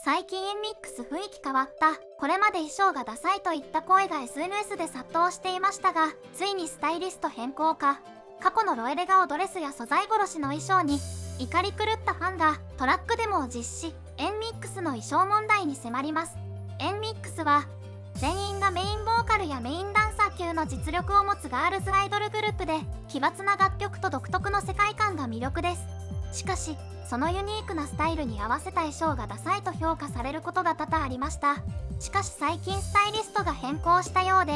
最近NMIXX雰囲気変わった。これまで衣装がダサいといった声が SNS で殺到していましたが、ついにスタイリスト変更か。過去のロエレ顔ドレスや素材殺しの衣装に怒り狂ったファンがトラックデモを実施。NMIXXの衣装問題に迫ります。NMIXXは全員がメインボーカルやメインダンサー級の実力を持つガールズアイドルグループで、奇抜な楽曲と独特の世界観が魅力です。しかしそのユニークなスタイルに合わせた衣装がダサいと評価されることが多々ありました。しかし最近スタイリストが変更したようで、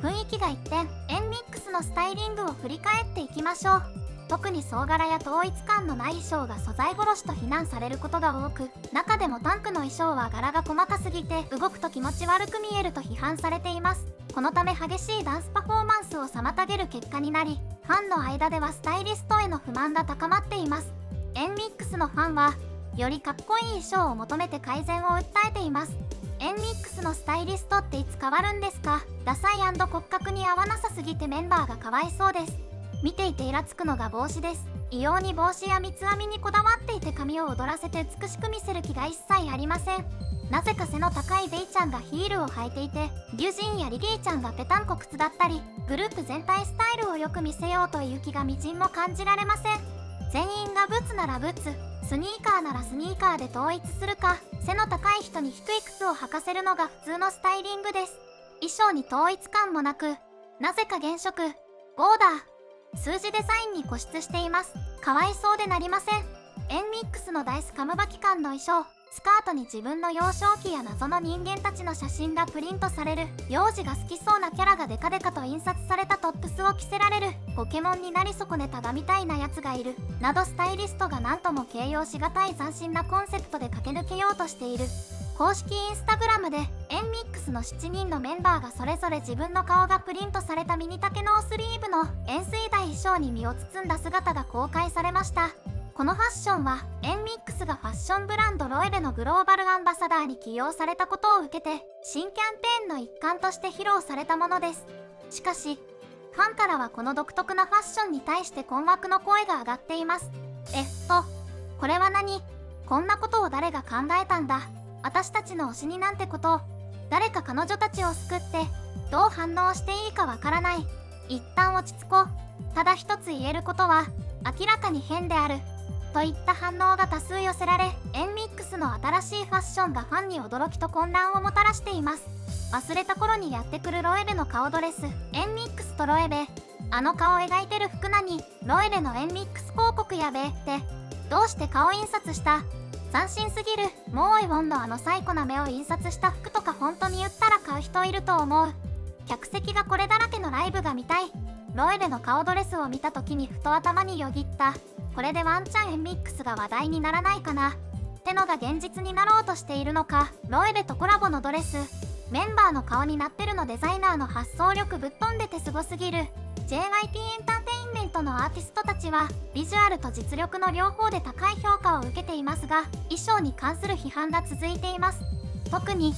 雰囲気が一転。NMIXXのスタイリングを振り返っていきましょう。特に総柄や統一感のない衣装が素材殺しと非難されることが多く、中でもタンクの衣装は柄が細かすぎて動くと気持ち悪く見えると批判されています。このため激しいダンスパフォーマンスを妨げる結果になり、ファンの間ではスタイリストへの不満が高まっています。NMIXXのファンはよりかっこいい衣装を求めて改善を訴えています。NMIXXのスタイリストっていつ変わるんですか？ダサい&骨格に合わなさすぎてメンバーがかわいそうです。見ていてイラつくのが帽子です。異様に帽子や三つ編みにこだわっていて髪を踊らせて美しく見せる気が一切ありません。なぜか背の高いデイちゃんがヒールを履いていて、リュジンやリリーちゃんがペタンコ靴だったり、グループ全体スタイルをよく見せようという気がみじんも感じられません。全員がブツならブツ、スニーカーならスニーカーで統一するか、背の高い人に低い靴を履かせるのが普通のスタイリングです。衣装に統一感もなく、なぜか原色、ボーダー、数字デザインに固執しています。かわいそうでなりません。NMIXXのダイスカムバ期間の衣装、スカートに自分の幼少期や謎の人間たちの写真がプリントされる、幼児が好きそうなキャラがデカデカと印刷されたトップスを着せられる、ポケモンになり損ねたがみたいなやつがいる、などスタイリストが何とも形容しがたい斬新なコンセプトで駆け抜けようとしている。公式インスタグラムで NMIXXの7人のメンバーがそれぞれ自分の顔がプリントされたミニ丈のスリーブの円錐台衣装に身を包んだ姿が公開されました。このファッションは NMIXXがファッションブランドロエベのグローバルアンバサダーに起用されたことを受けて、新キャンペーンの一環として披露されたものです。しかしファンからはこの独特なファッションに対して困惑の声が上がっています。これは何？こんなことを誰が考えたんだ？私たちの推しになんてこと。誰か彼女たちを救ってどう反応していいかわからない。一旦落ち着こう。ただ一つ言えることは明らかに変であるといった反応が多数寄せられ、NMIXXの新しいファッションがファンに驚きと混乱をもたらしています。忘れた頃にやってくるロエベの顔ドレス、NMIXXとロエベ、あの顔描いてる服なにロエベの NMIXX 広告やべって、どうして顔印刷した？斬新すぎる。モーエウォンのあの最古な目を印刷した服とか本当に言ったら買う人いると思う。客席がこれだらけのライブが見たい。ロエベの顔ドレスを見た時にふと頭によぎった。これでワンチャンNMIXXが話題にならないかなってのが現実になろうとしているのか。ロエベとコラボのドレス、メンバーの顔になってるの。デザイナーの発想力ぶっ飛んでてすごすぎる。 JYP エンターテインメントのアーティストたちはビジュアルと実力の両方で高い評価を受けていますが、衣装に関する批判が続いています。特に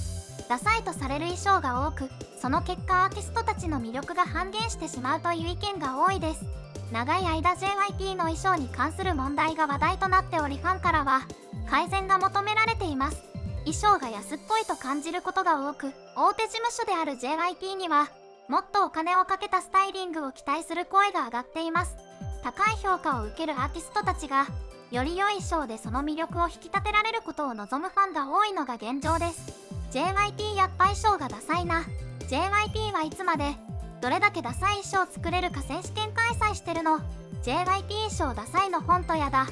ダサいとされる衣装が多く、その結果アーティストたちの魅力が半減してしまうという意見が多いです。長い間 JYP の衣装に関する問題が話題となっており、ファンからは改善が求められています。衣装が安っぽいと感じることが多く、大手事務所である JYP にはもっとお金をかけたスタイリングを期待する声が上がっています。高い評価を受けるアーティストたちがより良い衣装でその魅力を引き立てられることを望むファンが多いのが現状です。 JYP やっぱ衣装がダサいな。 JYP はいつまでどれだけダサい衣装作れるか選手権開催してるの？ JYP 衣装ダサいのほんとやだ。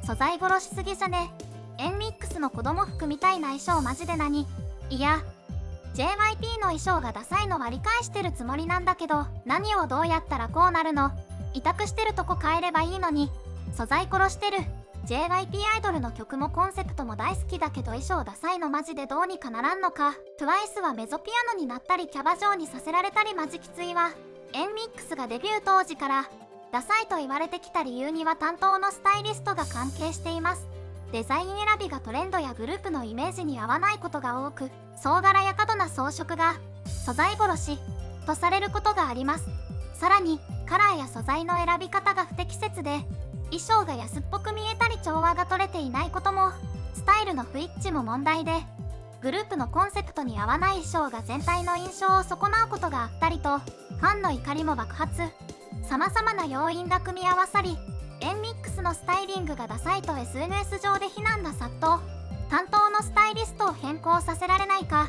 素材殺しすぎじゃね？ NMIXX の子供服みたいな衣装マジで何？いや JYP の衣装がダサいのは理解してるつもりなんだけど、何をどうやったらこうなるの？委託してるとこ変えればいいのに。素材殺してる。 JYP アイドルの曲もコンセプトも大好きだけど衣装ダサいのマジでどうにかならんのか。 TWICE はメゾピアノになったりキャバ嬢にさせられたりマジきついわ。 NMIXX がデビュー当時からダサいと言われてきた理由には担当のスタイリストが関係しています。デザイン選びがトレンドやグループのイメージに合わないことが多く、総柄や過度な装飾が素材殺しとされることがあります。さらにカラーや素材の選び方が不適切で、衣装が安っぽく見えたり調和が取れていないこともスタイルの不一致も問題で、グループのコンセプトに合わない衣装が全体の印象を損なうことがあったりと、ファンの怒りも爆発。様々な要因が組み合わさり、NMIXXのスタイリングがダサいと SNS 上で非難が殺到。担当のスタイリストを変更させられないか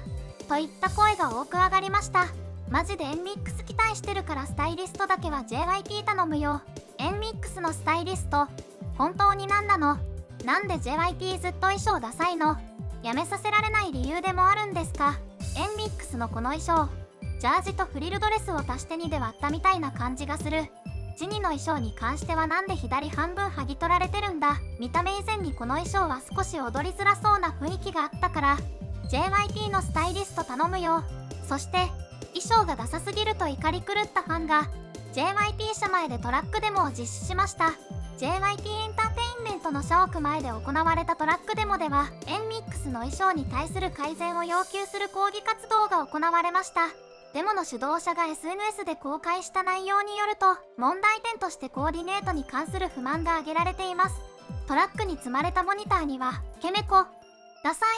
といった声が多く上がりました。マジでNMIXX期待してるからスタイリストだけは JYP 頼むよ。NMIXXのスタイリスト本当に何なの？なんで JYP ずっと衣装ダサいの？やめさせられない理由でもあるんですか？ NMIXXのこの衣装、ジャージとフリルドレスを足して2で割ったみたいな感じがする。ジニの衣装に関してはなんで左半分剥ぎ取られてるんだ。見た目以前にこの衣装は少し踊りづらそうな雰囲気があったから JYP のスタイリスト頼むよ。そして衣装がダサすぎると怒り狂ったファンが JYP 社前でトラックデモを実施しました。 JYP エンターテインメントの社屋前で行われたトラックデモでは NMIXX の衣装に対する改善を要求する抗議活動が行われました。デモの主導者が SNS で公開した内容によると、問題点としてコーディネートに関する不満が挙げられています。トラックに積まれたモニターにはケメコ、ダサい、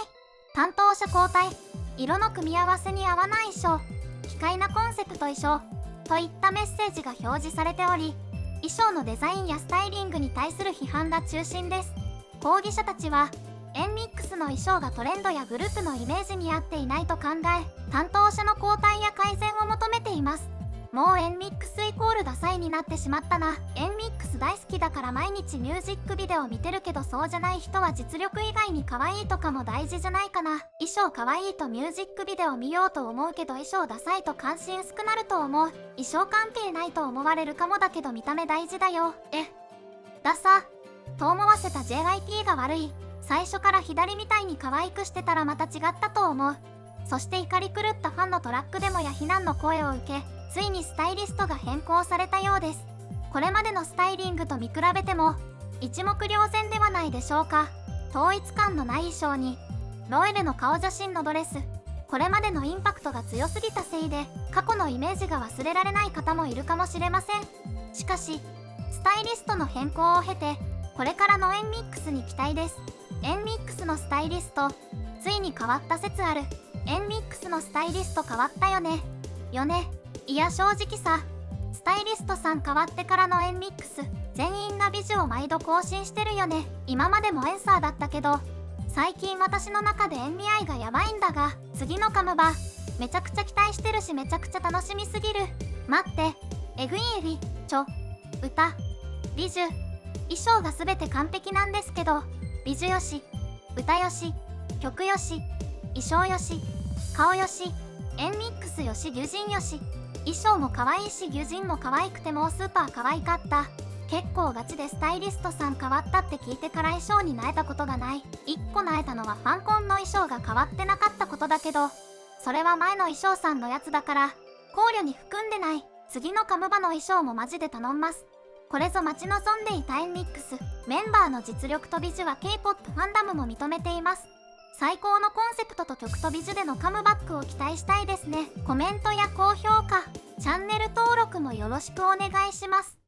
担当者交代、色の組み合わせに合わない衣装、奇怪なコンセプト衣装といったメッセージが表示されており、衣装のデザインやスタイリングに対する批判が中心です。抗議者たちはNMIXXの衣装がトレンドやグループのイメージに合っていないと考え、担当者の交代や改善を求めています。もう NMIXX イコールダサいになってしまったな。 NMIXX 大好きだから毎日ミュージックビデオ見てるけど、そうじゃない人は実力以外に可愛いとかも大事じゃないかな。衣装可愛いとミュージックビデオ見ようと思うけど、衣装ダサいと関心薄くなると思う。衣装関係ないと思われるかもだけど見た目大事だよ。ダサと思わせた JYP が悪い。最初から左みたいに可愛くしてたらまた違ったと思う。そして怒り狂ったファンのトラックデモや非難の声を受け、ついにスタイリストが変更されたようです。これまでのスタイリングと見比べても一目瞭然ではないでしょうか。統一感のない衣装にロエルの顔写真のドレス、これまでのインパクトが強すぎたせいで過去のイメージが忘れられない方もいるかもしれません。しかしスタイリストの変更を経て、これからのNMIXXに期待です。NMIXXのスタイリストついに変わった説ある。NMIXXのスタイリスト変わったよね。いや正直さ、スタイリストさん変わってからのNMIXX全員が美女を毎度更新してるよね。今までもエンサーだったけど、最近私の中でNMIがやばいんだが、次のカムバめちゃくちゃ期待してるし、めちゃくちゃ楽しみすぎる。待って、エグイエビ、歌、美女、衣装が全て完璧なんですけど、美女よし、歌よし、曲よし、衣装よし、顔よし、NMIXXよし、牛人よし、衣装も可愛いし牛人も可愛くてもうスーパー可愛かった。結構ガチでスタイリストさん変わったって聞いてから衣装に萎えたことがない。1個萎えたのはファンコンの衣装が変わってなかったことだけど、それは前の衣装さんのやつだから考慮に含んでない。次のカムバの衣装もマジで頼んます。これぞ待ち望んでいたNMIXX。メンバーの実力と美女は K-POP ファンダムも認めています。最高のコンセプトと曲と美女でのカムバックを期待したいですね。コメントや高評価、チャンネル登録もよろしくお願いします。